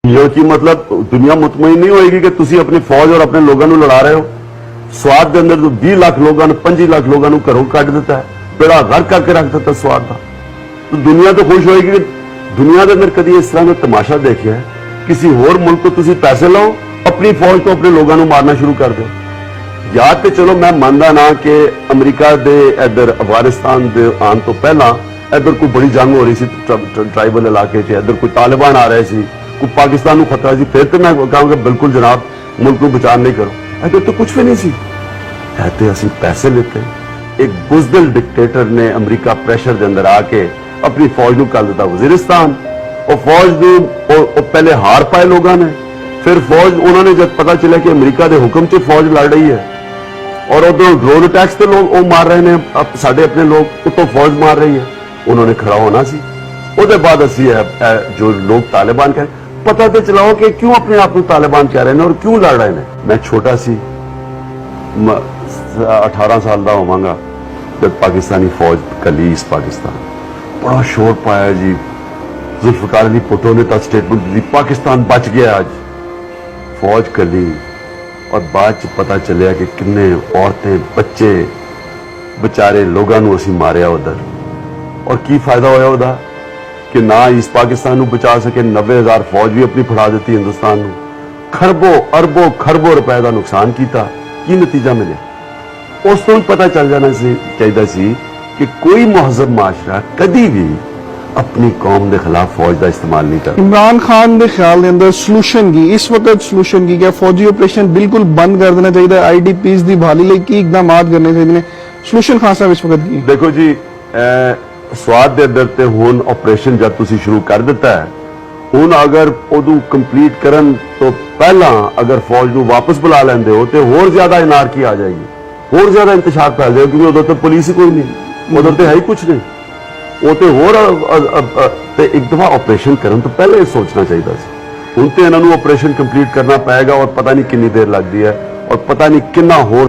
ये कि मतलब दुनिया मुतमईन नहीं होएगी कि तुसी अपनी फौज और अपने लोगों को लड़ा रहे हो। स्वाद के अंदर तो 20 लाख लोगों ने 25 लाख लोगों को घरों कट दिता है, बेड़ा घर करके रख दिता स्वाद का। तो दुनिया तो खुश होएगी कि दुनिया के अंदर कभी इस तरह का तमाशा देखिए किसी होर मुल्क को तुसी पैसे लो, अपनी फौज को अपने लोगों को मारना शुरू कर दो। या तो चलो मैं मानदा ना कि अमरीका दे इधर अफगानिस्तान दे आने तो पहला इधर कोई बड़ी जंग हो रही सी ट्राइबल इलाके च, इधर कोई तालिबान आ रहे सी, कोई पाकिस्तान को खतरा सी, फिर तो मैं कहूँगा बिल्कुल जनाब मुल्क को बचाव नहीं करो। इधर तो कुछ भी नहीं सी, कहते असी पैसे लेते। एक बुजदिल डिक्टेटर ने अमरीका प्रेशर के अंदर आके अपनी फौज को कर दिता वजीरिस्तान, और फौज और पहले हार पाए लोगों ने, फिर फौज उन्होंने जब पता चला कि अमरीका के हुक्म से फौज लड़ रही है और उधर ड्रोन अटैक्स से लोग वो मार रहे हैं, अब साढ़े अपने लोग उतो फौज मार रही है, उन्होंने खड़ा होना सी। उसके बाद असी जो लोग तालिबान कह पता तो चलाओ कि क्यों अपने आप को तालिबान कह रहे हैं और क्यों लड़ रहे हैं। मैं छोटा सी 18 साल का होवांगा जब पाकिस्तानी फौज कली इस पाकिस्तान बड़ा शोर पाया जी, जुल्फकार अली भुट्टो ने तो स्टेटमेंट दी पाकिस्तान बच गया आज, फौज कली। और बाद च पता चलिया कि किन्ने औरतें बच्चे बेचारे लोगों को असी मारिया उधर, और की फायदा होया उदा कि ना ईस्ट पाकिस्तान को बचा सके, 90,000 फौज भी अपनी फड़ा दी हिंदुस्तान को, खरबों अरबों खरबों रुपए का नुकसान किया, की नतीजा मिले। उस तो पता चल जाना चाहिए सी कि कोई महजब माशरा कभी भी अपनी कौम के खिलाफ फौज का इस्तेमाल नहीं करता। इमरान खान के ख्याल के अंदर सलूशन की इस वक्त सलूशन की क्या फौजी ऑपरेशन बिल्कुल बंद कर देना चाहिए, IDPs की बहाली लिए की इकदाम करने चाहिए, सलूशन खान साहब इस वक्त की? देखो जी, स्वाद के अंदर ते हुन ऑपरेशन जब तुसी शुरू कर दिता है, हुन अगर उदू कंप्लीट करन तो पहला अगर फौज को वापस बुला लेंदे हो तो होर ज्यादा इनारकी आ जाएगी, होर ज्यादा इंतशार फैल जाएगा, क्योंकि उधर तो पुलिस ही कोई नहीं, उधर तो है ही कुछ नहीं। वो तो होर एक दफा ऑपरेशन करन तो पहले सोचना चाहिए था। हुन तो इन्होंने ऑपरेशन कंप्लीट करना पाएगा और पता नहीं कितनी देर लगती है और पता नहीं कितना होर